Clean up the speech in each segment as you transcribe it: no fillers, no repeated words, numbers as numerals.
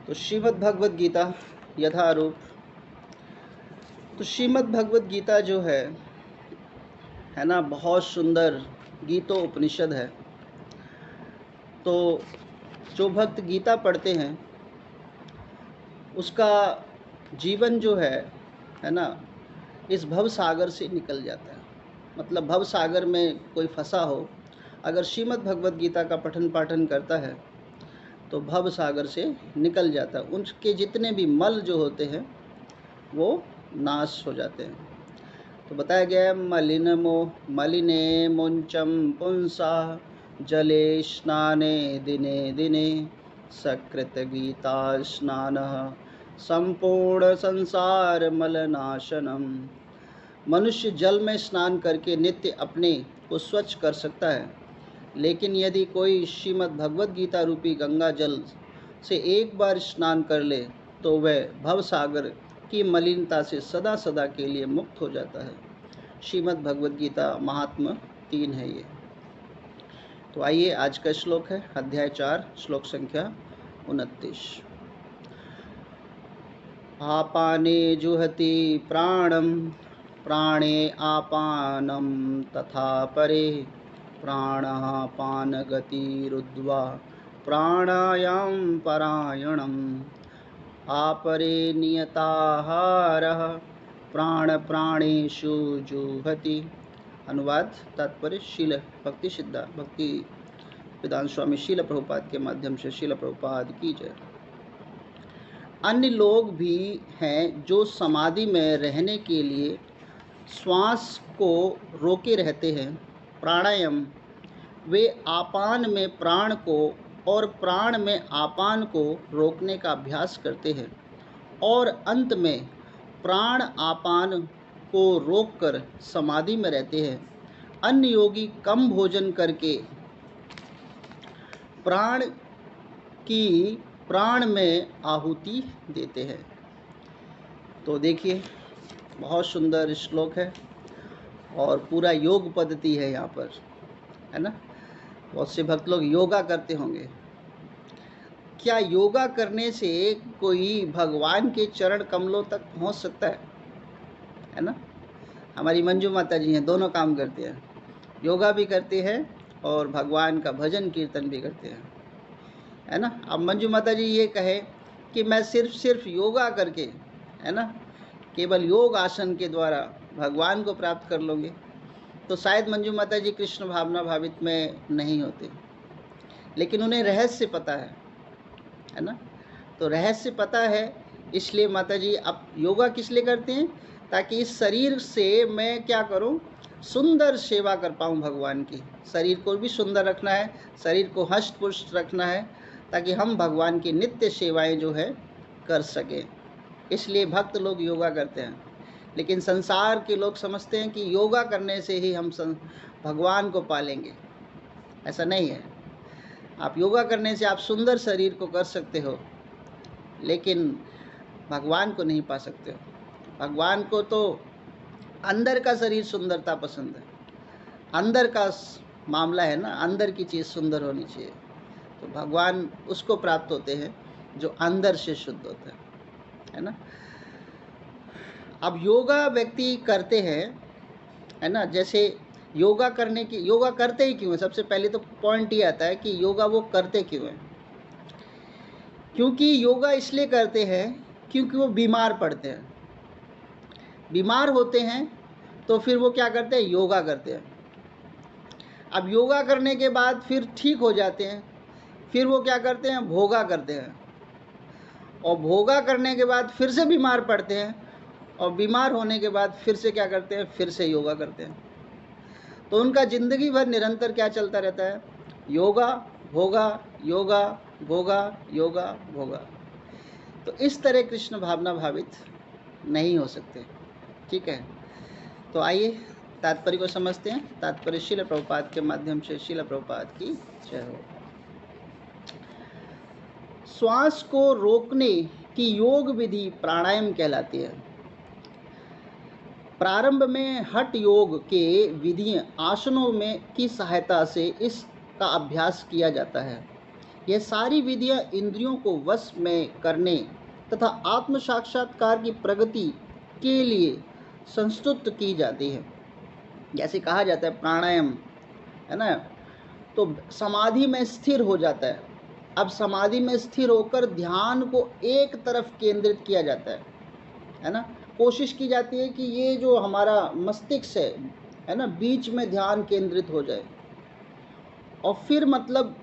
तो श्रीमद् भगवद गीता यथारूप। तो श्रीमद् भगवद गीता जो है ना, बहुत सुंदर गीतो उपनिषद है। तो जो भक्त गीता पढ़ते हैं उसका जीवन जो है ना, इस भव सागर से निकल जाता है। मतलब भव सागर में कोई फंसा हो, अगर श्रीमद् भगवद गीता का पठन पाठन करता है तो भव सागर से निकल जाता है। उनके जितने भी मल जो होते हैं वो नाश हो जाते हैं। तो बताया गया है, मलिने मुंचम पुंसा जले स्नाने दिने दिने सकृत गीता स्नान संपूर्ण संसार मलनाशनम। मनुष्य जल में स्नान करके नित्य अपने को स्वच्छ कर सकता है, लेकिन यदि कोई श्रीमद् भगवद गीता रूपी गंगा जल से एक बार स्नान कर ले तो वह भव सागर की मलिनता से सदा सदा के लिए मुक्त हो जाता है। श्रीमद् भगवद गीता महात्म्य 3 है ये। तो आइए, आज का श्लोक है अध्याय 4 श्लोक संख्या 29। आपाने जुहति प्राणम प्राणे आपानम तथा परे प्राणः पानगतिरुद्ध्वा प्राणायाम परायणम् आपरे नियताहारः प्राण प्राणेषु जुहति। अनुवाद तात्पर्य शील भक्ति सिद्धांत भक्ति वेदांत स्वामी शील प्रभुपाद के माध्यम से शील प्रभुपाद की जय। अन्य लोग भी हैं जो समाधि में रहने के लिए श्वास को रोके रहते हैं। प्राणायाम, वे आपान में प्राण को और प्राण में आपान को रोकने का अभ्यास करते हैं और अंत में प्राण आपान को रोककर समाधि में रहते हैं। अन्य योगी कम भोजन करके प्राण में आहुति देते हैं। तो देखिए, बहुत सुंदर श्लोक है और पूरा योग पद्धति है यहाँ पर, है ना। बहुत से भक्त लोग योगा करते होंगे। क्या योगा करने से कोई भगवान के चरण कमलों तक पहुँच सकता है ना। हमारी मंजू माता जी हैं, दोनों काम करते हैं, योगा भी करते हैं और भगवान का भजन कीर्तन भी करते हैं, है ना। अब मंजू माता जी ये कहे कि मैं सिर्फ योगा करके, है ना, केवल योग आसन के द्वारा भगवान को प्राप्त कर लोगे, तो शायद मंजू माता जी कृष्ण भावना भावित में नहीं होते। लेकिन उन्हें रहस्य पता है ना। तो रहस्य पता है, इसलिए माता जी अब योगा किस लिए करते हैं, ताकि इस शरीर से मैं क्या करूं, सुंदर सेवा कर पाऊं भगवान की। शरीर को भी सुंदर रखना है, शरीर को हष्ट पुष्ट रखना है, ताकि हम भगवान की नित्य सेवाएं जो है कर सकें। इसलिए भक्त लोग योगा करते हैं। लेकिन संसार के लोग समझते हैं कि योगा करने से ही हम भगवान को पालेंगे। ऐसा नहीं है। आप योगा करने से आप सुंदर शरीर को कर सकते हो, लेकिन भगवान को नहीं पा सकते हो। भगवान को तो अंदर का शरीर सुंदरता पसंद है, अंदर का मामला है ना, अंदर की चीज़ सुंदर होनी चाहिए। तो भगवान उसको प्राप्त होते हैं जो अंदर से शुद्ध होता है ना। अब योगा व्यक्ति करते हैं, है ना। जैसे योगा करते ही क्यों है, सबसे पहले तो पॉइंट ये आता है कि योगा वो करते क्यों हैं। क्योंकि योगा इसलिए करते हैं क्योंकि वो बीमार पड़ते हैं, बीमार होते हैं, तो फिर वो क्या करते हैं, योगा करते हैं। अब योगा करने के बाद फिर ठीक हो जाते हैं, फिर वो क्या करते हैं, भोगा करते हैं, और भोगा करने के बाद फिर से बीमार पड़ते हैं, और बीमार होने के बाद फिर से क्या करते हैं, फिर से योगा करते हैं। तो उनका ज़िंदगी भर निरंतर क्या चलता रहता है, योगा भोगा, योगा भोगा, योगा भोगा। तो इस तरह कृष्ण भावना भावित नहीं हो सकते। ठीक है, तो आइए तात्पर्य को समझते हैं। तात्पर्य शील प्रभुपाद के माध्यम से शील प्रभुपाद की जय हो। श्वास को रोकने की योग विधि प्राणायाम कहलाती है। प्रारंभ में हठ योग के विधियां आसनों में की सहायता से इसका अभ्यास किया जाता है। यह सारी विधियां इंद्रियों को वश में करने तथा आत्म साक्षात्कार की प्रगति के लिए संस्तुत की जाती है। जैसे कहा जाता है प्राणायाम, है ना, तो समाधि में स्थिर हो जाता है। अब समाधि में स्थिर होकर ध्यान को एक तरफ केंद्रित किया जाता है ना। कोशिश की जाती है कि ये जो हमारा मस्तिष्क है ना, बीच में ध्यान केंद्रित हो जाए। और फिर मतलब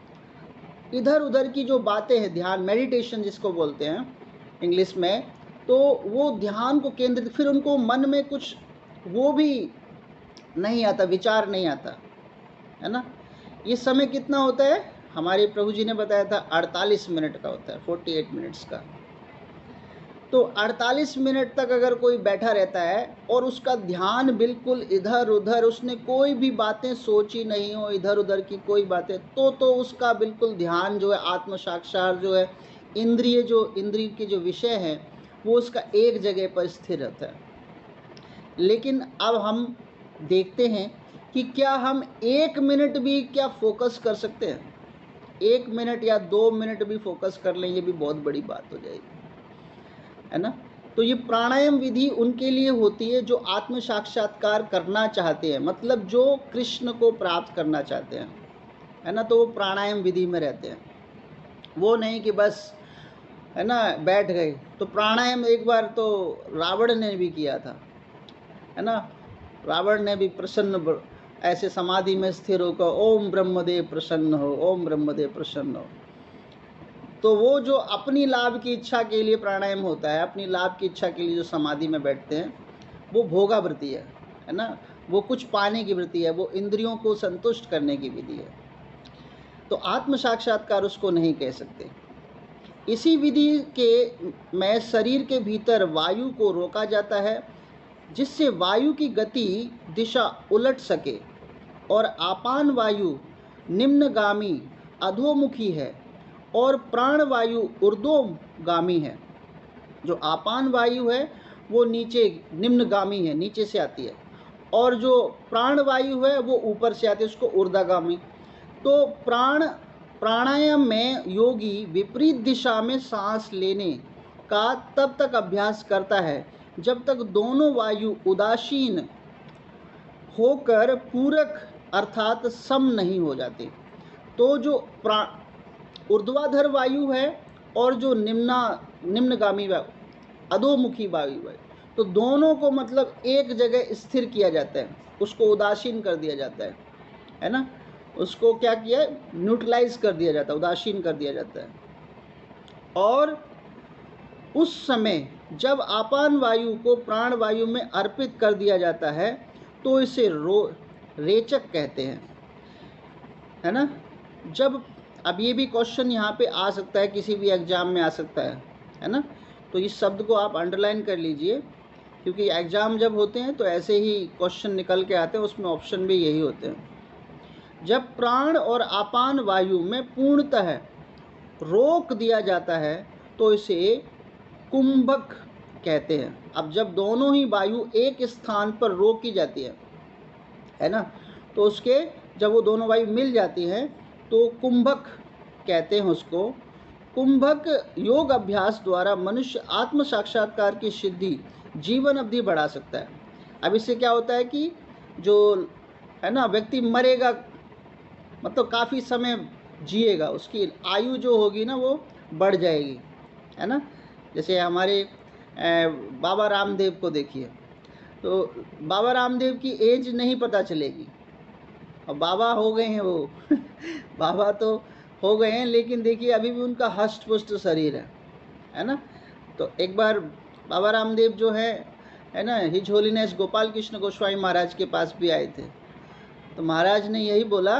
इधर उधर की जो बातें हैं, ध्यान मेडिटेशन जिसको बोलते हैं इंग्लिश में, तो वो ध्यान को केंद्रित, फिर उनको मन में कुछ वो भी नहीं आता, विचार नहीं आता, है ना। ये समय कितना होता है, हमारे प्रभु जी ने बताया था 48 मिनट का होता है, 48 मिनट्स का। तो 48 मिनट तक अगर कोई बैठा रहता है और उसका ध्यान बिल्कुल इधर उधर, उसने कोई भी बातें सोची नहीं हो, इधर उधर की कोई बातें, तो उसका बिल्कुल ध्यान जो है, आत्म साक्षात्कार जो है, इंद्रिय के जो विषय हैं वो उसका एक जगह पर स्थिर रहता है। लेकिन अब हम देखते हैं कि क्या हम 1 मिनट भी क्या फोकस कर सकते हैं? 1 मिनट या 2 मिनट भी फोकस कर लें, ये भी बहुत बड़ी बात हो जाएगी, है ना। तो ये प्राणायाम विधि उनके लिए होती है जो आत्म साक्षात्कार करना चाहते हैं, मतलब जो कृष्ण को प्राप्त करना चाहते हैं, है ना। तो वो प्राणायाम विधि में रहते हैं, वो नहीं कि बस, है ना, बैठ गए। तो प्राणायाम एक बार तो रावण ने भी किया था, है ना। रावण ने भी प्रसन्न ऐसे समाधि में स्थिर होकर ओम ब्रह्मदेव प्रसन्न हो, ओम ब्रह्मदेव प्रसन्न हो। तो वो जो अपनी लाभ की इच्छा के लिए प्राणायाम होता है, अपनी लाभ की इच्छा के लिए जो समाधि में बैठते हैं, वो भोगावृत्ति है ना, वो कुछ पाने की वृत्ति है, वो इंद्रियों को संतुष्ट करने की विधि है। तो आत्म साक्षात्कार उसको नहीं कह सकते। इसी विधि के में शरीर के भीतर वायु को रोका जाता है, जिससे वायु की गति दिशा उलट सके, और आपान वायु निम्नगामी अधोमुखी है और प्राण वायु ऊर्ध्वगामी है। जो आपान वायु है वो नीचे निम्नगामी है, नीचे से आती है, और जो प्राण वायु है वो ऊपर से आती है, उसको ऊर्ध्वगामी। तो प्राणायाम में योगी विपरीत दिशा में सांस लेने का तब तक अभ्यास करता है जब तक दोनों वायु उदासीन होकर पूरक अर्थात सम नहीं हो जाते। तो जो ऊर्ध्वाधर वायु है और जो निम्नगामी वायु, अधोमुखी वायु है, तो दोनों को मतलब एक जगह स्थिर किया जाता है, उसको उदासीन कर दिया जाता है ना। उसको क्या किया, न्यूट्रलाइज कर दिया जाता है, उदासीन कर दिया जाता है। और उस समय जब आपान वायु को प्राण वायु में अर्पित कर दिया जाता है तो इसे रेचक कहते हैं, है ना। जब अब ये भी क्वेश्चन यहाँ पे आ सकता है, किसी भी एग्जाम में आ सकता है ना। तो इस शब्द को आप अंडरलाइन कर लीजिए, क्योंकि एग्ज़ाम जब होते हैं तो ऐसे ही क्वेश्चन निकल के आते हैं, उसमें ऑप्शन भी यही होते हैं। जब प्राण और आपान वायु में पूर्णतः रोक दिया जाता है तो इसे कुंभक कहते हैं। अब जब दोनों ही वायु एक स्थान पर रोक की जाती है ना, तो उसके जब वो दोनों वायु मिल जाती हैं तो कुंभक कहते हैं उसको। कुंभक योग अभ्यास द्वारा मनुष्य आत्म साक्षात्कार की सिद्धि जीवन अवधि बढ़ा सकता है। अब इससे क्या होता है कि जो है ना व्यक्ति मरेगा, मतलब काफ़ी समय जिएगा, उसकी आयु जो होगी ना वो बढ़ जाएगी, है ना। जैसे हमारे बाबा रामदेव को देखिए, तो बाबा रामदेव की एज नहीं पता चलेगी, और बाबा हो गए हैं वो बाबा तो हो गए हैं, लेकिन देखिए अभी भी उनका हष्ट पुष्ट शरीर है ना। तो एक बार बाबा रामदेव जो है ना, हिज होलीनेस गोपाल कृष्ण गोस्वामी महाराज के पास भी आए थे। तो महाराज ने यही बोला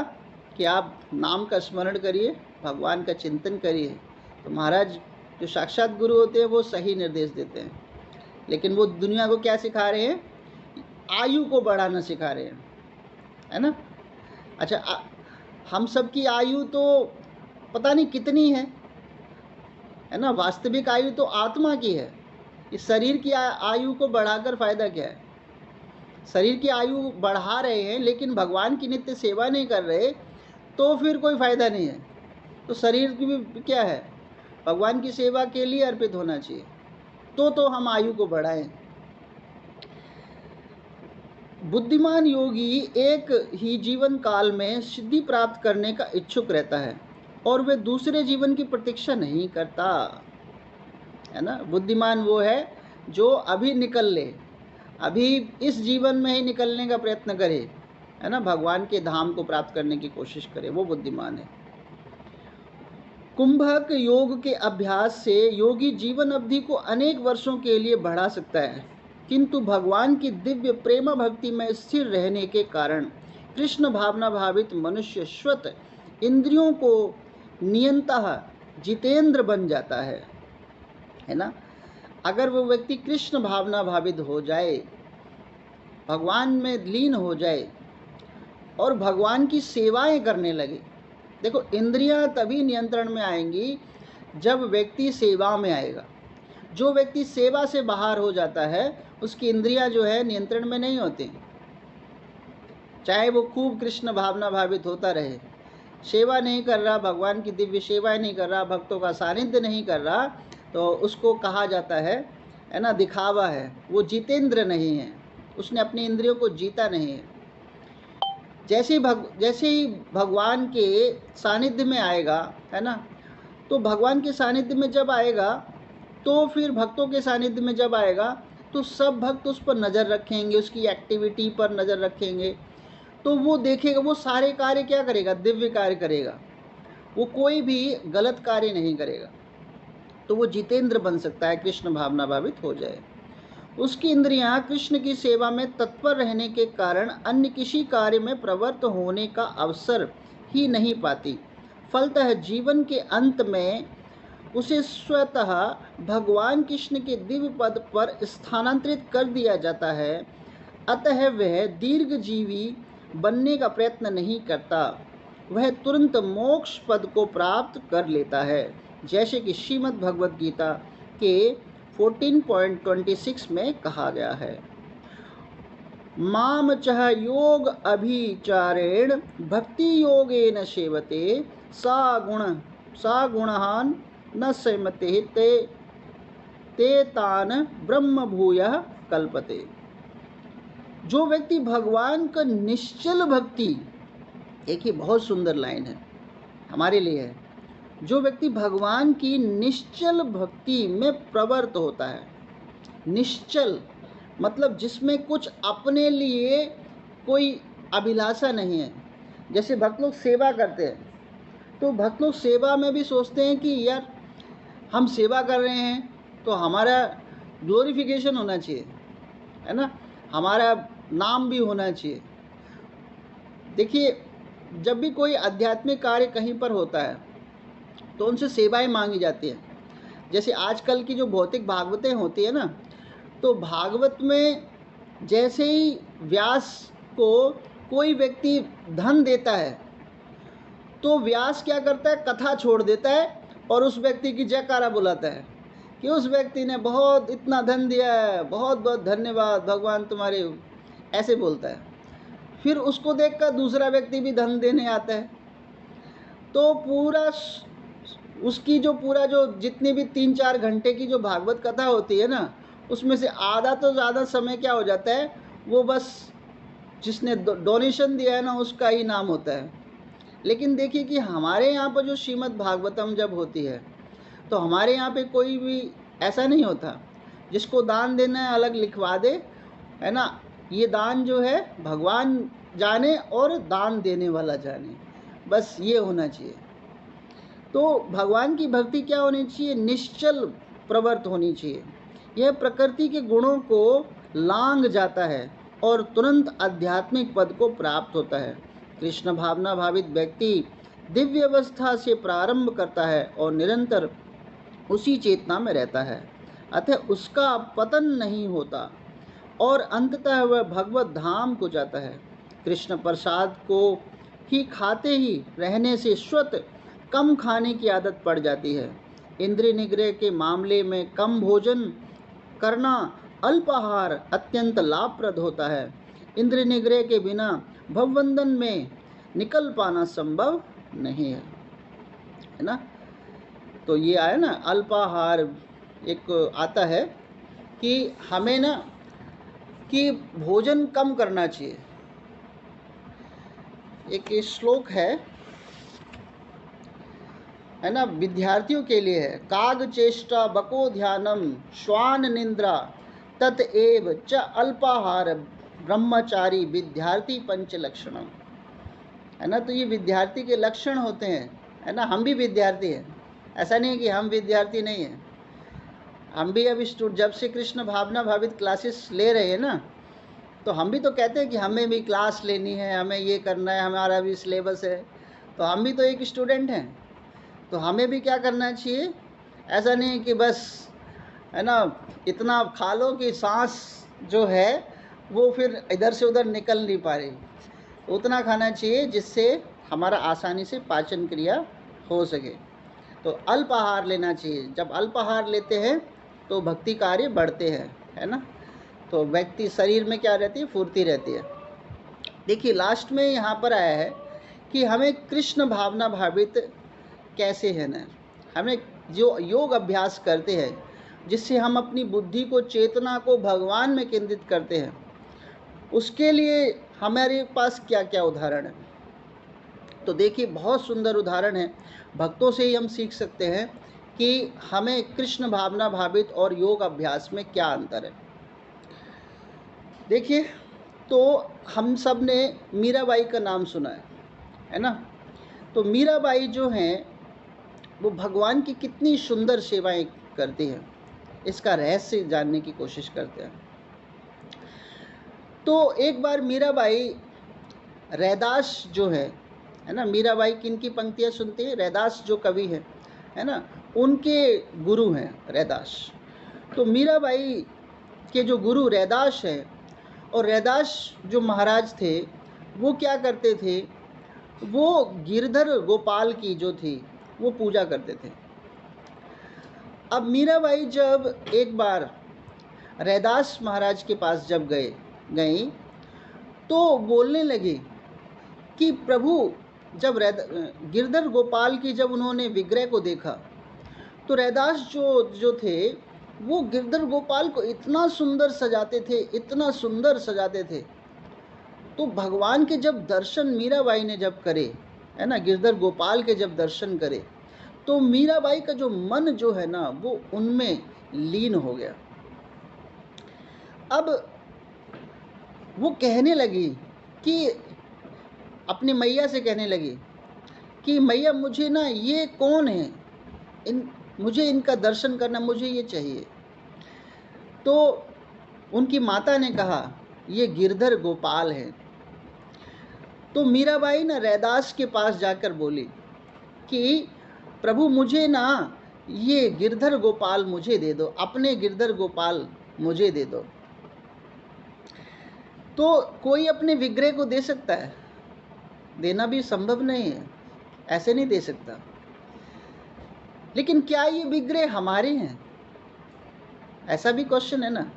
कि आप नाम का स्मरण करिए, भगवान का चिंतन करिए। तो महाराज जो साक्षात गुरु होते हैं वो सही निर्देश देते हैं, लेकिन वो दुनिया को क्या सिखा रहे हैं, आयु को बढ़ाना सिखा रहे हैं, है ना। अच्छा, हम सब की आयु तो पता नहीं कितनी है ना, वास्तविक आयु तो आत्मा की है। इस शरीर की आयु को बढ़ाकर फ़ायदा क्या है? शरीर की आयु बढ़ा रहे हैं लेकिन भगवान की नित्य सेवा नहीं कर रहे, तो फिर कोई फ़ायदा नहीं है। तो शरीर की भी क्या है, भगवान की सेवा के लिए अर्पित होना चाहिए, तो हम आयु को बढ़ाएं। बुद्धिमान योगी एक ही जीवन काल में सिद्धि प्राप्त करने का इच्छुक रहता है और वे दूसरे जीवन की प्रतीक्षा नहीं करता, है ना। बुद्धिमान वो है जो अभी निकल ले, अभी इस जीवन में ही निकलने का प्रयत्न करे, है ना, भगवान के धाम को प्राप्त करने की कोशिश करे, वो बुद्धिमान है। कुंभक योग के अभ्यास से योगी जीवन अवधि को अनेक वर्षों के लिए बढ़ा सकता है, किंतु भगवान की दिव्य प्रेम भक्ति में स्थिर रहने के कारण कृष्ण भावना भावित मनुष्य स्वतः इंद्रियों को नियंता जितेंद्र बन जाता है ना। अगर वो व्यक्ति कृष्ण भावना भावित हो जाए, भगवान में लीन हो जाए और भगवान की सेवाएं करने लगे। देखो, इंद्रियां तभी नियंत्रण में आएंगी जब व्यक्ति सेवा में आएगा। जो व्यक्ति सेवा से बाहर हो जाता है उसकी इंद्रियां जो है नियंत्रण में नहीं होती, चाहे वो खूब कृष्ण भावना भावित होता रहे, सेवा नहीं कर रहा, भगवान की दिव्य सेवा नहीं कर रहा, भक्तों का सानिध्य नहीं कर रहा, तो उसको कहा जाता है ना, दिखावा है, वो जितेंद्र नहीं है, उसने अपनी इंद्रियों को जीता नहीं है। जैसे ही भगवान के सानिध्य में आएगा, है ना, तो भगवान के सानिध्य में जब आएगा तो फिर भक्तों के सानिध्य में जब आएगा तो सब भक्त उस पर नज़र रखेंगे, उसकी एक्टिविटी पर नज़र रखेंगे, तो वो देखेगा, वो सारे कार्य क्या करेगा, दिव्य कार्य करेगा, वो कोई भी गलत कार्य नहीं करेगा, तो वो जितेंद्र बन सकता है, कृष्ण भावना भावित हो जाए। उसकी इंद्रियां कृष्ण की सेवा में तत्पर रहने के कारण अन्य किसी कार्य में प्रवृत्त होने का अवसर ही नहीं पाती। फलतः जीवन के अंत में उसे स्वतः भगवान कृष्ण के दिव्य पद पर स्थानांतरित कर दिया जाता है। अतः वह दीर्घजीवी बनने का प्रयत्न नहीं करता, वह तुरंत मोक्ष पद को प्राप्त कर लेता है, जैसे कि श्रीमद् भगवद गीता के 14.26 में कहा गया है। माम चह योग अभिचारेण भक्ति योगेन सेवते सा गुणहान न संयमते ते तान ब्रह्म भूयः कल्पते। जो व्यक्ति भगवान का निश्चल भक्ति, एक ही बहुत सुंदर लाइन है हमारे लिए है, जो व्यक्ति भगवान की निश्चल भक्ति में प्रवृत्त होता है, निश्चल मतलब जिसमें कुछ अपने लिए कोई अभिलाषा नहीं है। जैसे भक्त लोग सेवा करते हैं, तो भक्त लोग सेवा में भी सोचते हैं कि यार हम सेवा कर रहे हैं तो हमारा ग्लोरिफिकेशन होना चाहिए, है ना, हमारा नाम भी होना चाहिए। देखिए, जब भी कोई आध्यात्मिक कार्य कहीं पर होता है तो उनसे सेवाएं मांगी जाती हैं। जैसे आजकल की जो भौतिक भागवतें होती है ना, तो भागवत में जैसे ही व्यास को कोई व्यक्ति धन देता है तो व्यास क्या करता है, कथा छोड़ देता है और उस व्यक्ति की जयकारा बुलाता है कि उस व्यक्ति ने बहुत इतना धन दिया है, बहुत बहुत धन्यवाद भगवान तुम्हारे, ऐसे बोलता है। फिर उसको देखकर दूसरा व्यक्ति भी धन देने आता है, तो पूरा उसकी जो जितनी भी 3-4 घंटे की जो भागवत कथा होती है ना, उसमें से आधा तो ज़्यादा समय क्या हो जाता है, वो बस जिसने डोनेशन दिया है ना उसका ही नाम होता है। लेकिन देखिए कि हमारे यहाँ पर जो श्रीमद् भागवतम जब होती है तो हमारे यहाँ पे कोई भी ऐसा नहीं होता, जिसको दान देना है अलग लिखवा दे, है ना, ये दान जो है भगवान जाने और दान देने वाला जाने, बस ये होना चाहिए। तो भगवान की भक्ति क्या होनी चाहिए, निश्चल प्रवृत्त होनी चाहिए। यह प्रकृति के गुणों को लांघ जाता है और तुरंत आध्यात्मिक पद को प्राप्त होता है। कृष्ण भावना भावित व्यक्ति दिव्य अवस्था से प्रारंभ करता है और निरंतर उसी चेतना में रहता है, अतः उसका पतन नहीं होता और अंततः वह भगवत धाम को जाता है। कृष्ण प्रसाद को ही खाते ही रहने से स्वतः कम खाने की आदत पड़ जाती है। इंद्रिय निग्रह के मामले में कम भोजन करना, अल्पाहार अत्यंत लाभप्रद होता है। इंद्रिय निग्रह के बिना भवबंधन में निकल पाना संभव नहीं है। है ना। तो ये आया ना अल्पाहार, एक आता है कि हमें ना कि भोजन कम करना चाहिए। एक श्लोक है ना, विद्यार्थियों के लिए है, काग चेष्टा बको ध्यानम श्वान निंद्रा तत एव च अल्पाहार ब्रह्मचारी विद्यार्थी पंच लक्षणम, है ना। तो ये विद्यार्थी के लक्षण होते हैं, है ना। हम भी विद्यार्थी हैं, ऐसा नहीं कि हम विद्यार्थी नहीं हैं। हम भी अब जब से कृष्ण भावना भावित क्लासेस ले रहे हैं ना, तो हम भी तो कहते हैं कि हमें भी क्लास लेनी है, हमें ये करना है, हमारा भी सिलेबस है। तो हम भी तो एक स्टूडेंट हैं, तो हमें भी क्या करना चाहिए। ऐसा नहीं कि बस, है ना, इतना खा लो कि सांस जो है वो फिर इधर से उधर निकल नहीं पा रही। उतना खाना चाहिए जिससे हमारा आसानी से पाचन क्रिया हो सके। तो अल्पाहार लेना चाहिए। जब अल्पाहार लेते हैं तो भक्ति कार्य बढ़ते हैं, है ना। तो व्यक्ति शरीर में क्या रहती है, फुर्ती रहती है। देखिए लास्ट में यहाँ पर आया है कि हमें कृष्ण भावना भावित कैसे है ना। हमें जो योग अभ्यास करते हैं जिससे हम अपनी बुद्धि को, चेतना को भगवान में केंद्रित करते हैं, उसके लिए हमारे पास क्या क्या उदाहरण है। तो देखिए बहुत सुंदर उदाहरण है, भक्तों से ही हम सीख सकते हैं कि हमें कृष्ण भावना भावित और योग अभ्यास में क्या अंतर है। देखिए, तो हम सब ने मीराबाई का नाम सुना है ना। तो मीराबाई जो हैं वो भगवान की कितनी सुंदर सेवाएं करती हैं, इसका रहस्य जानने की कोशिश करते हैं। तो एक बार मीराबाई, रैदास जो है ना, मीराबाई किनकी पंक्तियां सुनते हैं, रैदास जो कवि है ना, उनके गुरु हैं रैदास। तो मीराबाई के जो गुरु रैदास है, और रैदास जो महाराज थे वो क्या करते थे, वो गिरधर गोपाल की जो थी वो पूजा करते थे। अब मीराबाई जब एक बार रैदास महाराज के पास जब गई तो बोलने लगी कि प्रभु, जब गिरधर गोपाल की जब उन्होंने विग्रह को देखा तो रैदास जो थे वो गिरधर गोपाल को इतना सुंदर सजाते थे, इतना सुंदर सजाते थे। तो भगवान के जब दर्शन मीराबाई ने जब करे, है ना, गिरधर गोपाल के जब दर्शन करे, तो मीराबाई का जो मन जो है ना वो उनमें लीन हो गया। अब वो कहने लगी कि अपनी मैया से कहने लगी कि मैया मुझे ना ये कौन है, मुझे इनका दर्शन करना, मुझे ये चाहिए। तो उनकी माता ने कहा ये गिरधर गोपाल है। तो मीराबाई ना रैदास के पास जाकर बोली कि प्रभु मुझे ना ये गिरधर गोपाल मुझे दे दो, अपने गिरधर गोपाल मुझे दे दो। तो कोई अपने विग्रह को दे सकता है, देना भी संभव नहीं है, ऐसे नहीं दे सकता। लेकिन क्या ये विग्रह हमारे हैं, ऐसा भी क्वेश्चन है ना।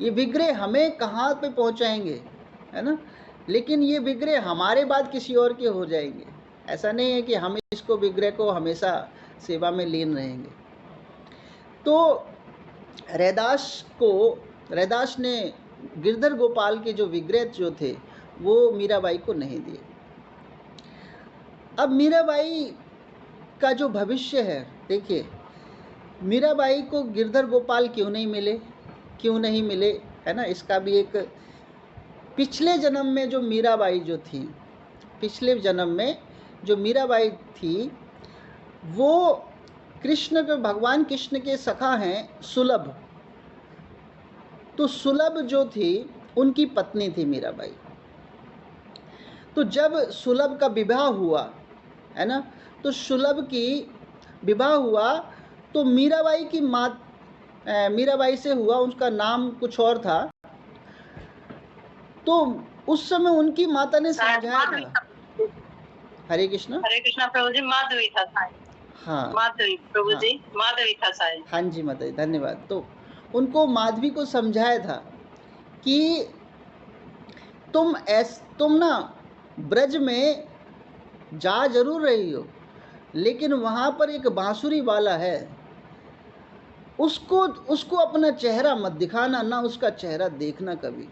ये विग्रह हमें कहाँ पे पहुँचाएंगे, है ना। लेकिन ये विग्रह हमारे बाद किसी और के हो जाएंगे, ऐसा नहीं है कि हम इसको विग्रह को हमेशा सेवा में लीन रहेंगे। तो रैदास ने गिरधर गोपाल के जो विग्रह जो थे वो मीराबाई को नहीं दिए। अब मीराबाई का जो भविष्य है, देखिए मीराबाई को गिरधर गोपाल क्यों नहीं मिले, है ना। इसका भी एक, पिछले जन्म में जो मीराबाई जो थी, पिछले जन्म में जो मीराबाई थी वो भगवान कृष्ण के सखा हैं सुलभ। तो सुलभ जो थी उनकी पत्नी थी मीराबाई। तो जब सुलभ का विवाह हुआ, है ना, तो सुलभ की विवाह हुआ तो मीराबाई से हुआ, उसका नाम कुछ और था। तो उस समय उनकी माता ने समझाया था, हरे कृष्णा प्रभु जी, माधवी था शायद। हाँ माधवी प्रभु जी, माधवी था शायद। हाँ जी माता जी, धन्यवाद। तो उनको माधवी को समझाया था कि तुम ना ब्रज में जा जरूर रही हो, लेकिन वहाँ पर एक बांसुरी वाला है, उसको उसको अपना चेहरा मत दिखाना, ना उसका चेहरा देखना कभी।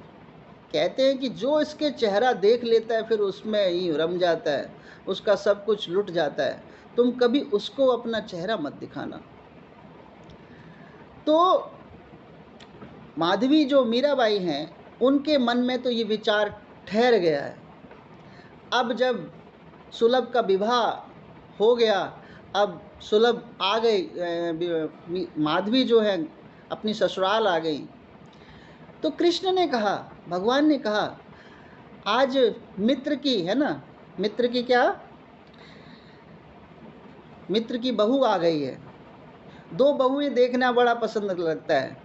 कहते हैं कि जो इसके चेहरा देख लेता है फिर उसमें ही रम जाता है, उसका सब कुछ लुट जाता है। तुम कभी उसको अपना चेहरा मत दिखाना। तो माधवी जो मीराबाई हैं, उनके मन में तो ये विचार ठहर गया है। अब जब सुलभ का विवाह हो गया, अब सुलभ आ गई, माधवी जो है अपनी ससुराल आ गई, तो कृष्ण ने कहा, भगवान ने कहा, आज मित्र की, है ना, मित्र की क्या, मित्र की बहू आ गई है। दो बहुएं देखना बड़ा पसंद लगता है,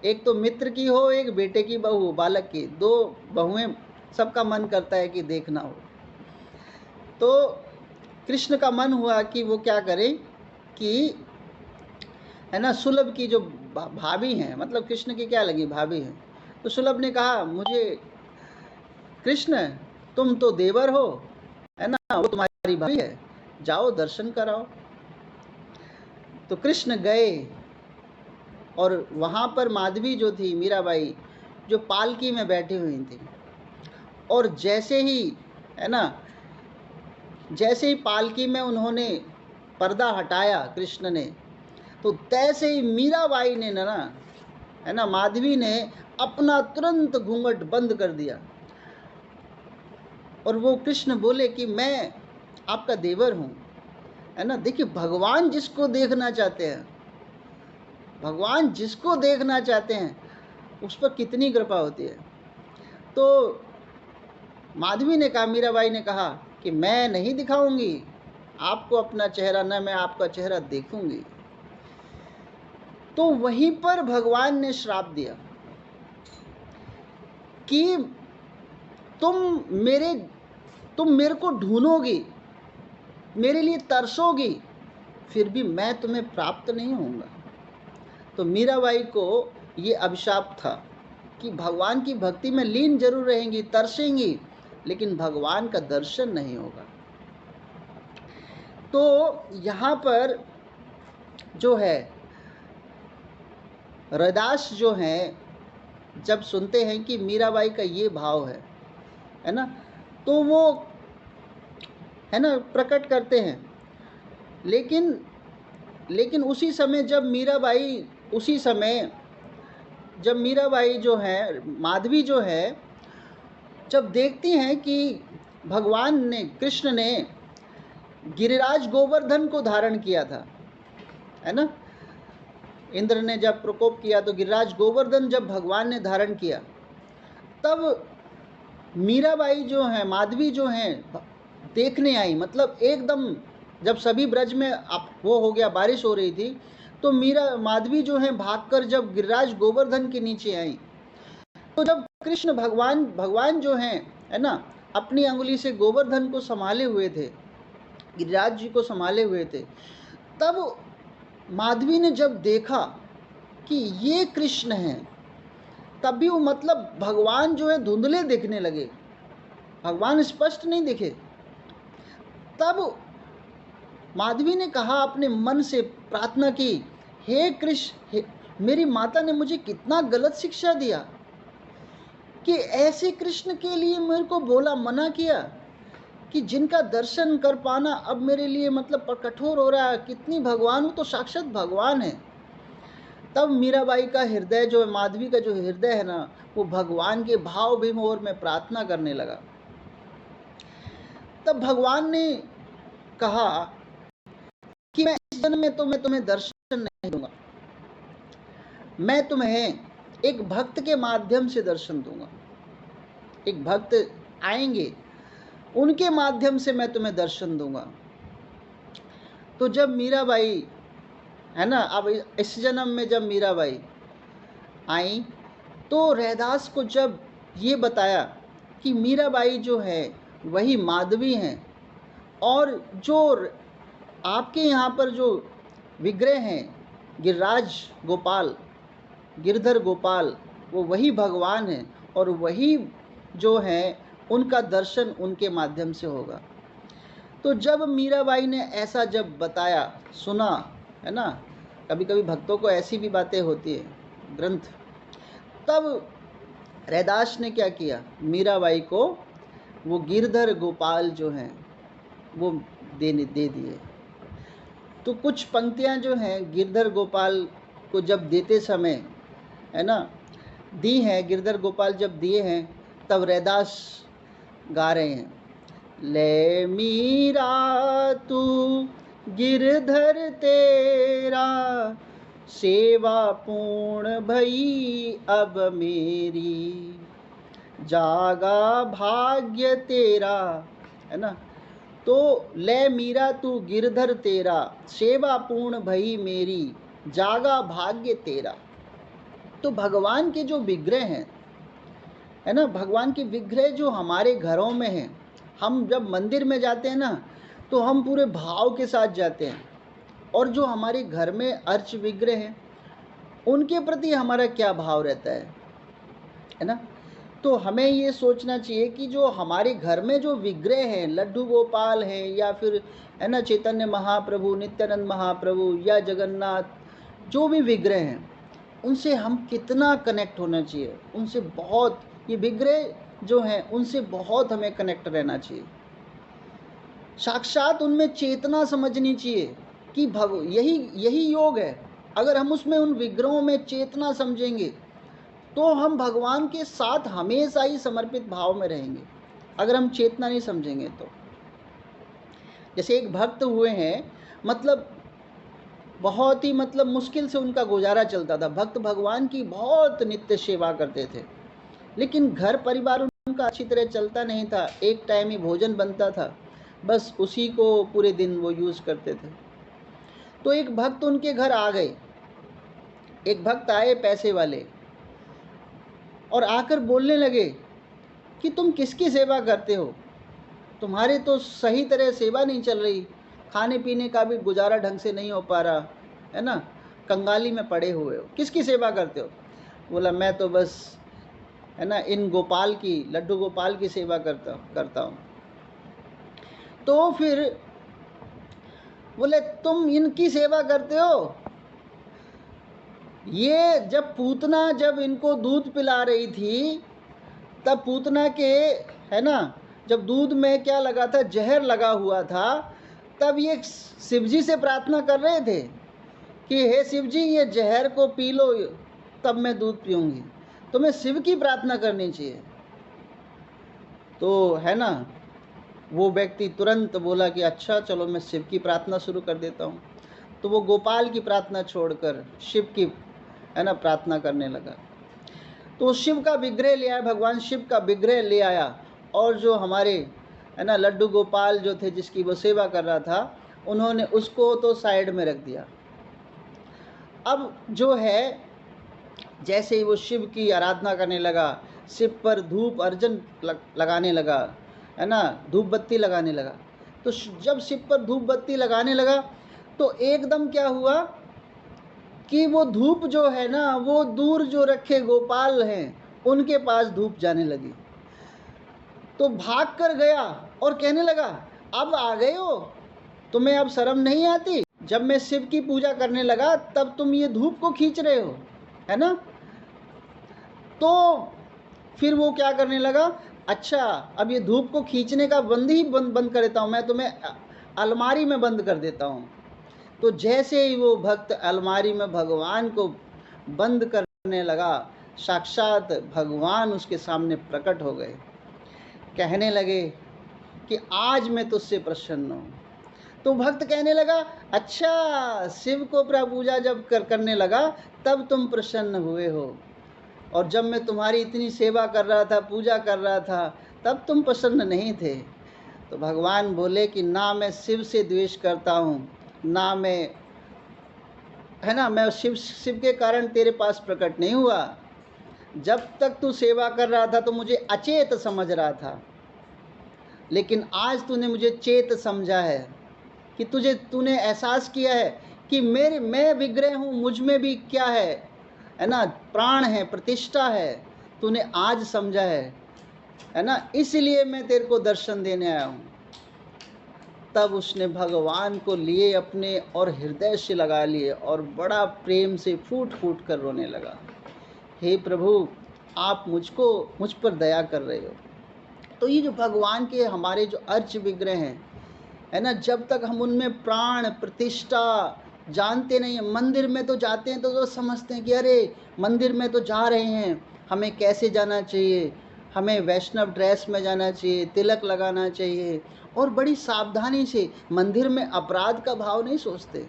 एक तो मित्र की हो, एक बेटे की बहू, बालक की, दो बहुएं सबका मन करता है कि देखना हो। तो कृष्ण का मन हुआ कि वो क्या करें कि, है ना, सुलभ की जो भाभी हैं, मतलब कृष्ण की क्या लगी, भाभी हैं, तो सुलभ ने कहा, मुझे कृष्ण, तुम तो देवर हो, है ना, वो तुम्हारी भाभी है, जाओ दर्शन कराओ। तो कृष्ण गए और वहाँ पर माधवी जो थी, मीराबाई, जो पालकी में बैठी हुई थी, और जैसे ही, है ना, जैसे ही पालकी में उन्होंने पर्दा हटाया कृष्ण ने, तो तैसे ही मीराबाई ने ना, है ना, माधवी ने अपना तुरंत घूंघट बंद कर दिया, और वो कृष्ण बोले कि मैं आपका देवर हूँ, है ना। देखिए, भगवान जिसको देखना चाहते हैं, भगवान जिसको देखना चाहते हैं उस पर कितनी कृपा होती है। तो माधवी ने कहा, मीराबाई ने कहा कि मैं नहीं दिखाऊंगी आपको अपना चेहरा, न मैं आपका चेहरा देखूंगी। तो वहीं पर भगवान ने श्राप दिया कि तुम मेरे को ढूंढोगी, मेरे लिए तरसोगी, फिर भी मैं तुम्हें प्राप्त नहीं होऊंगा। तो मीराबाई को ये अभिशाप था कि भगवान की भक्ति में लीन जरूर रहेंगी, तरसेंगी, लेकिन भगवान का दर्शन नहीं होगा। तो यहाँ पर जो है रैदास जो हैं, जब सुनते हैं कि मीराबाई का ये भाव है ना, तो वो, है ना, प्रकट करते हैं। लेकिन उसी समय जब मीराबाई जो है, माधवी जो है, जब देखती हैं कि भगवान ने, कृष्ण ने गिरिराज गोवर्धन को धारण किया था, है ना, इंद्र ने जब प्रकोप किया तो गिरिराज गोवर्धन जब भगवान ने धारण किया, तब मीराबाई जो है, माधवी जो हैं, देखने आई। मतलब एकदम जब सभी ब्रज में वो हो गया, बारिश हो रही थी, तो माधवी जो है भागकर जब गिरिराज गोवर्धन के नीचे आई, तो जब कृष्ण भगवान जो हैं, है ना, अपनी अंगुली से गोवर्धन को संभाले हुए थे, गिरिराज जी को संभाले हुए थे, तब माधवी ने जब देखा कि ये कृष्ण हैं, तभी वो, मतलब भगवान जो है धुंधले दिखने लगे, भगवान स्पष्ट नहीं दिखे। तब माधवी ने कहा, अपने मन से प्रार्थना की, हे कृष्ण, मेरी माता ने मुझे कितना गलत शिक्षा दिया कि ऐसे कृष्ण के लिए मेरे को बोला, मना किया कि जिनका दर्शन कर पाना अब मेरे लिए मतलब कठोर हो रहा है। कितनी भगवान, वो तो साक्षात भगवान है। तब मीराबाई का हृदय जो है, माधवी का जो हृदय है ना, वो भगवान के भाव विभोर में प्रार्थना करने लगा। तब भगवान ने कहा कि मैं इस जन्म में तो मैं तुम्हें दर्शन नहीं दूंगा, मैं तुम्हें एक भक्त के माध्यम से दर्शन दूंगा। एक भक्त आएंगे, उनके माध्यम से मैं तुम्हें दर्शन दूंगा। तो जब मीराबाई, है ना, अब इस जन्म में जब मीराबाई आई, तो रैदास को जब ये बताया कि मीराबाई जो है वही माधवी हैं, और जो आपके यहाँ पर जो विग्रह हैं, गिरिराज गोपाल, गिरधर गोपाल, वो वही भगवान हैं, और वही जो हैं उनका दर्शन उनके माध्यम से होगा। तो जब मीराबाई ने ऐसा जब बताया, सुना, है ना, कभी कभी भक्तों को ऐसी भी बातें होती है ग्रंथ, तब रैदास ने क्या किया, मीराबाई को वो गिरधर गोपाल जो हैं वो दे दिए। तो कुछ पंक्तियां जो हैं गिरधर गोपाल को जब देते समय, है ना, दी हैं, गिरधर गोपाल जब दिए हैं, तब रैदास गा रहे हैं, ले मीरा तू गिरधर तेरा, सेवा पूर्ण भई अब मेरी, जागा भाग्य तेरा, है ना। तो ले मीरा तू गिरधर तेरा, सेवा पूर्ण भई मेरी, जागा भाग्य तेरा। तो भगवान के जो विग्रह हैं, है ना, भगवान के विग्रह जो हमारे घरों में हैं, हम जब मंदिर में जाते हैं ना, तो हम पूरे भाव के साथ जाते हैं, और जो हमारे घर में अर्च विग्रह हैं उनके प्रति हमारा क्या भाव रहता है ना। तो हमें ये सोचना चाहिए कि जो हमारे घर में जो विग्रह हैं, लड्डू गोपाल हैं, या फिर, है ना, चैतन्य महाप्रभु, नित्यानंद महाप्रभु, या जगन्नाथ, जो भी विग्रह हैं, उनसे हम कितना कनेक्ट होना चाहिए, उनसे बहुत, ये विग्रह जो हैं उनसे बहुत हमें कनेक्ट रहना चाहिए। साक्षात उनमें चेतना समझनी चाहिए कि यही योग है। अगर हम उसमें उन विग्रहों में चेतना समझेंगे तो हम भगवान के साथ हमेशा ही समर्पित भाव में रहेंगे। अगर हम चेतना नहीं समझेंगे तो, जैसे एक भक्त हुए हैं, मतलब बहुत ही मुश्किल से उनका गुजारा चलता था। भक्त भगवान की बहुत नित्य सेवा करते थे, लेकिन घर परिवार उनका अच्छी तरह चलता नहीं था। एक टाइम ही भोजन बनता था, बस उसी को पूरे दिन वो यूज़ करते थे। तो एक भक्त उनके घर आ गए, एक भक्त आए पैसे वाले, और आकर बोलने लगे कि तुम किसकी सेवा करते हो, तुम्हारे तो सही तरह सेवा नहीं चल रही, खाने पीने का भी गुजारा ढंग से नहीं हो पा रहा, है ना, कंगाली में पड़े हुए हो, किसकी सेवा करते हो। बोला मैं तो बस, है ना, इन गोपाल की, लड्डू गोपाल की सेवा करता हूँ। तो फिर बोले तुम इनकी सेवा करते हो, ये जब पूतना जब इनको दूध पिला रही थी, तब पूतना के, है ना, जब दूध में क्या लगा था, जहर लगा हुआ था, तब ये शिवजी से प्रार्थना कर रहे थे कि हे शिवजी ये जहर को पी लो तब मैं दूध पीऊँगी। तुम्हें शिव की प्रार्थना करनी चाहिए। तो, है ना, वो व्यक्ति तुरंत बोला कि अच्छा चलो मैं शिव की प्रार्थना शुरू कर देता हूँ। तो वो गोपाल की प्रार्थना छोड़कर शिव की, है ना, प्रार्थना करने लगा। तो शिव का विग्रह ले आया, भगवान शिव का विग्रह ले आया, और जो हमारे, है ना, लड्डू गोपाल जो थे जिसकी वो सेवा कर रहा था, उन्होंने उसको तो साइड में रख दिया। अब जो है, जैसे ही वो शिव की आराधना करने लगा, शिव पर धूप अर्जन लगाने लगा, है ना, धूप बत्ती लगाने लगा। तो जब शिव पर धूप बत्ती लगाने लगा तो एकदम क्या हुआ कि वो धूप जो है ना, वो दूर जो रखे गोपाल हैं उनके पास धूप जाने लगी। तो भाग कर गया और कहने लगा अब आ गए हो, तुम्हें अब शर्म नहीं आती, जब मैं शिव की पूजा करने लगा तब तुम ये धूप को खींच रहे हो, है ना। तो फिर वो क्या करने लगा, अच्छा अब ये धूप को खींचने का बंद कर देता हूँ, मैं तुम्हें अलमारी में बंद कर देता हूँ। तो जैसे ही वो भक्त अलमारी में भगवान को बंद करने लगा, साक्षात भगवान उसके सामने प्रकट हो गए, कहने लगे कि आज मैं तुझसे प्रसन्न हूँ। तो भक्त कहने लगा अच्छा शिव को पूजा जब करने लगा तब तुम प्रसन्न हुए हो, और जब मैं तुम्हारी इतनी सेवा कर रहा था, पूजा कर रहा था, तब तुम प्रसन्न नहीं थे। तो भगवान बोले कि ना मैं शिव से द्वेष करता हूँ, ना मैं, है ना, मैं शिव के कारण तेरे पास प्रकट नहीं हुआ। जब तक तू सेवा कर रहा था तो मुझे अचेत समझ रहा था, लेकिन आज तूने मुझे चेत समझा है, कि तूने एहसास किया है कि मैं विग्रह हूँ, मुझ में भी क्या है ना, प्राण है, प्रतिष्ठा है, तूने आज समझा है ना, इसलिए मैं तेरे को दर्शन देने आया हूँ। तब उसने भगवान को लिए अपने और हृदय से लगा लिए और बड़ा प्रेम से फूट फूट कर रोने लगा, हे प्रभु आप मुझ पर दया कर रहे हो। तो ये जो भगवान के हमारे जो अर्च विग्रह हैं, है ना, जब तक हम उनमें प्राण प्रतिष्ठा जानते नहीं हैं, मंदिर में तो जाते हैं तो समझते हैं कि अरे मंदिर में तो जा रहे हैं, हमें कैसे जाना चाहिए, हमें वैष्णव ड्रेस में जाना चाहिए, तिलक लगाना चाहिए, और बड़ी सावधानी से। मंदिर में अपराध का भाव नहीं सोचते,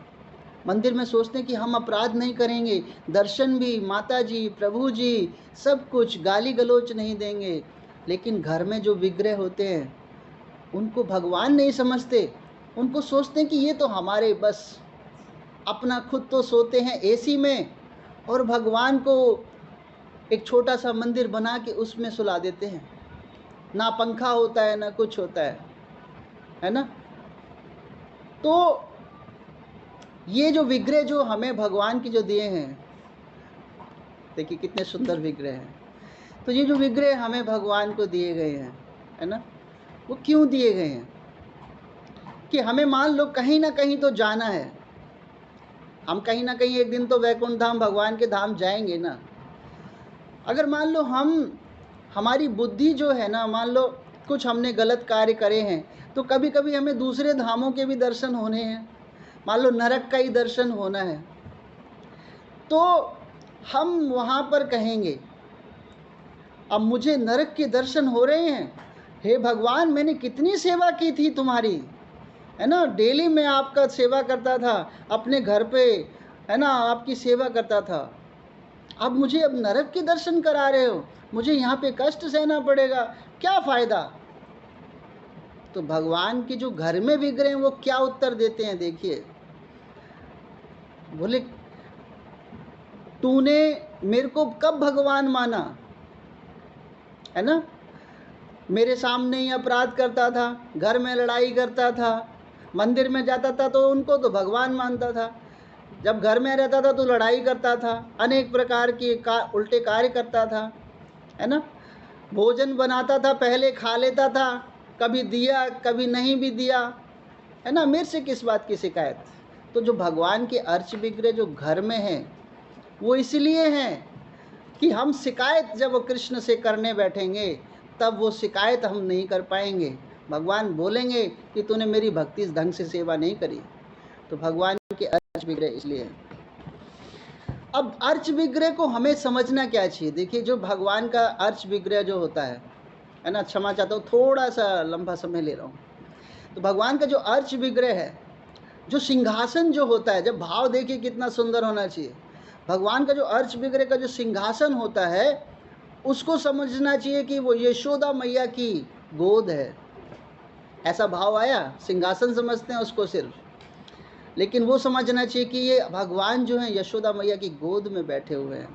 मंदिर में सोचते हैं कि हम अपराध नहीं करेंगे, दर्शन भी, माता जी प्रभु जी सब कुछ, गाली गलौच नहीं देंगे। लेकिन घर में जो विग्रह होते हैं उनको भगवान नहीं समझते, उनको सोचते हैं कि ये तो हमारे बस अपना खुद तो सोते हैं एसी में, और भगवान को एक छोटा सा मंदिर बना के उसमें सुला देते हैं, ना पंखा होता है ना कुछ होता है ना। तो ये जो विग्रह जो हमें भगवान की जो दिए हैं, देखिए कितने सुंदर विग्रह हैं। तो ये जो विग्रह हमें भगवान को दिए गए हैं, है ना, वो क्यों दिए गए हैं कि हमें मान लो कहीं ना कहीं तो जाना है, हम कहीं ना कहीं एक दिन तो वैकुंठ धाम भगवान के धाम जाएंगे ना। अगर मान लो हमारी बुद्धि जो है ना, मान लो कुछ हमने गलत कार्य करे हैं, तो कभी कभी हमें दूसरे धामों के भी दर्शन होने हैं, मान लो नरक का ही दर्शन होना है, तो हम वहाँ पर कहेंगे अब मुझे नरक के दर्शन हो रहे हैं, हे भगवान मैंने कितनी सेवा की थी तुम्हारी, है ना, डेली मैं आपका सेवा करता था, अपने घर पे, है ना, आपकी सेवा करता था, अब मुझे अब नरक के दर्शन करा रहे हो, मुझे यहाँ पे कष्ट सहना पड़ेगा, क्या फ़ायदा। तो भगवान के जो घर में विग्रह हैं वो क्या उत्तर देते हैं, देखिए, बोले तूने मेरे को कब भगवान माना, है ना, मेरे सामने ही अपराध करता था, घर में लड़ाई करता था, मंदिर में जाता था तो उनको तो भगवान मानता था, जब घर में रहता था तो लड़ाई करता था, अनेक प्रकार के उल्टे कार्य करता था, है ना, भोजन बनाता था, पहले खा लेता था, कभी दिया कभी नहीं भी दिया, है ना, मेरे से किस बात की शिकायत। तो जो भगवान के अर्च विग्रह जो घर में हैं वो इसलिए हैं कि हम शिकायत जब कृष्ण से करने बैठेंगे तब वो शिकायत हम नहीं कर पाएंगे, भगवान बोलेंगे कि तूने मेरी भक्ति ढंग से सेवा नहीं करी। तो भगवान के अर्च विग्रह इसलिए हैं। अब अर्च विग्रह को हमें समझना क्या चाहिए, देखिए जो भगवान का अर्च विग्रह जो होता है ना, क्षमा चाहता हूँ थोड़ा सा लंबा समय ले रहा हूँ। तो भगवान का जो अर्च विग्रह है, जो सिंहासन जो होता है, जब भाव देखिए कितना सुंदर होना चाहिए, भगवान का जो अर्च विग्रह का जो सिंहासन होता है उसको समझना चाहिए कि वो यशोदा मैया की गोद है, ऐसा भाव आया। सिंहासन समझते हैं उसको सिर्फ, लेकिन वो समझना चाहिए कि ये भगवान जो है यशोदा मैया की गोद में बैठे हुए हैं।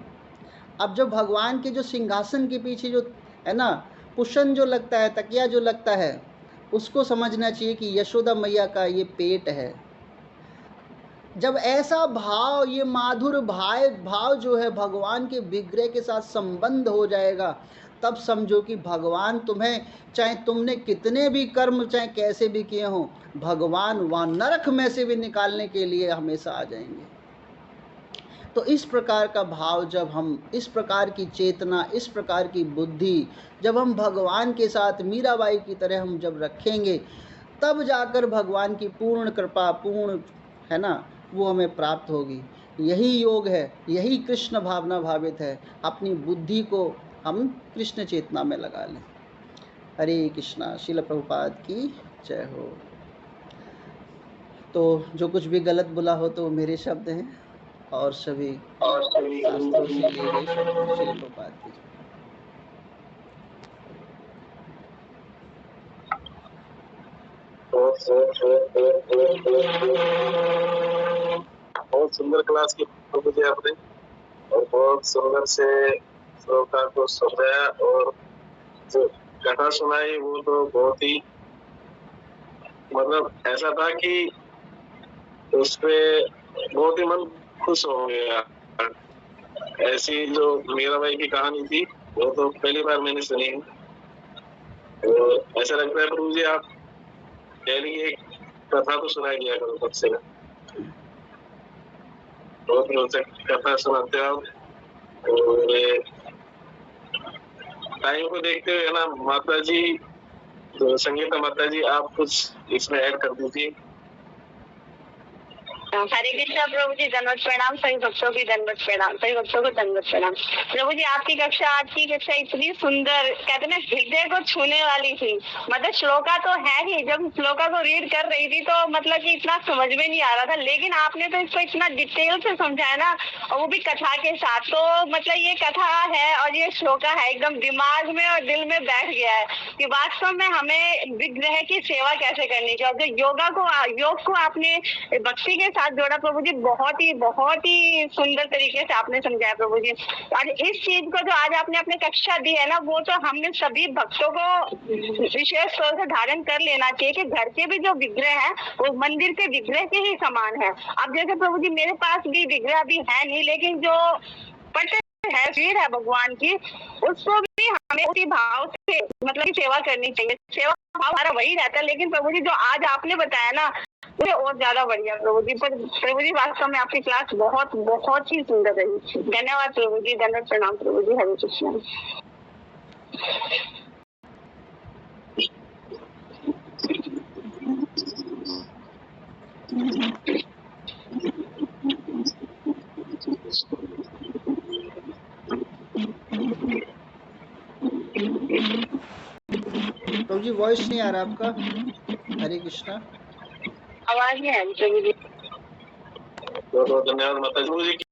अब जब भगवान के जो सिंहासन के पीछे जो है ना कुशन जो लगता है, तकिया जो लगता है, उसको समझना चाहिए कि यशोदा मैया का ये पेट है। जब ऐसा भाव, ये माधुर भाव जो है भगवान के विग्रह के साथ संबंध हो जाएगा, तब समझो कि भगवान तुम्हें, चाहे तुमने कितने भी कर्म चाहे कैसे भी किए हों, भगवान वहाँ नरक में से भी निकालने के लिए हमेशा आ जाएंगे। तो इस प्रकार का भाव जब हम, इस प्रकार की चेतना, इस प्रकार की बुद्धि जब हम भगवान के साथ मीराबाई की तरह हम जब रखेंगे, तब जाकर भगवान की पूर्ण कृपा, पूर्ण, है ना, वो हमें प्राप्त होगी। यही योग है, यही कृष्ण भावना भावित है। अपनी बुद्धि को हम कृष्ण चेतना में लगा लें। हरे कृष्णा। श्रील प्रभुपाद की जय हो। तो जो कुछ भी गलत बोला हो तो मेरे शब्द हैं और सभी शास्त्रों से लिए गए शब्द। श्रील प्रभुपाद की जय। बहुत सुंदर क्लास की प्रभु जी आपने, और बहुत सुंदर से श्लोका को समझाया, और जो कथा सुनाई वो तो बहुत ही, मतलब ऐसा था कि उसपे बहुत ही मन खुश हो गया। ऐसी जो मीराबाई की कहानी थी वो तो पहली बार मैंने सुनी। तो ऐसा लगता है प्रभु जी आप डेली एक कथा तो सुनाई दिया करो कब से। बहुत रोचक कथा सुनाते हो आप। और टाइम को देखते हुए ना माता जी, तो संगीता माता जी, आप कुछ इसमें ऐड कर दीजिए। हरे कृष्णा प्रभु जी, दंडवत प्रणाम। सभी भक्तों की दंडवत प्रणाम, सभी भक्तों को दंडवत प्रणाम। प्रभु जी, आपकी कक्षा, आज की कक्षा इतनी सुंदर, कहते ना हृदय को छूने वाली थी। मतलब श्लोका तो है ही, जब श्लोका को रीड कर रही थी तो मतलब कि इतना समझ में नहीं आ रहा था, लेकिन आपने तो इसको इतना डिटेल से समझाया ना, और वो भी कथा के साथ। तो मतलब ये कथा है और ये श्लोका है, एकदम दिमाग में और दिल में बैठ गया है कि वास्तव में हमें विग्रह की सेवा कैसे करनी चाहिए। और जो योग को आपने भक्ति के साथ जोड़ा प्रभु जी, बहुत ही सुंदर तरीके से आपने समझाया प्रभु जी। और इस चीज को जो आज आपने अपने कक्षा दी है ना, वो तो हमने सभी भक्तों को विशेष तौर से धारण कर लेना चाहिए कि घर के भी जो विग्रह है वो मंदिर के विग्रह के ही समान है। अब जैसे प्रभु जी मेरे पास भी विग्रह भी है नहीं, लेकिन जो पट है, भीड़ है भगवान की, उसको भी हमें उसी भाव से मतलब सेवा करनी चाहिए। सेवा भाव हमारा वही रहता है, लेकिन प्रभु जी जो आज आपने बताया ना, वो और ज्यादा बढ़िया प्रभु जी। पर प्रभु जी वास्तव में आपकी क्लास बहुत ही सुंदर रही। धन्यवाद प्रभु जी, धन्यवाद प्रणाम प्रभु जी। हरे कृष्ण। प्रभु जी वॉइस नहीं आ रहा आपका। हरे कृष्णा, आवाज नहीं आ रही प्रभु जी। बहुत बहुत धन्यवाद माता जी।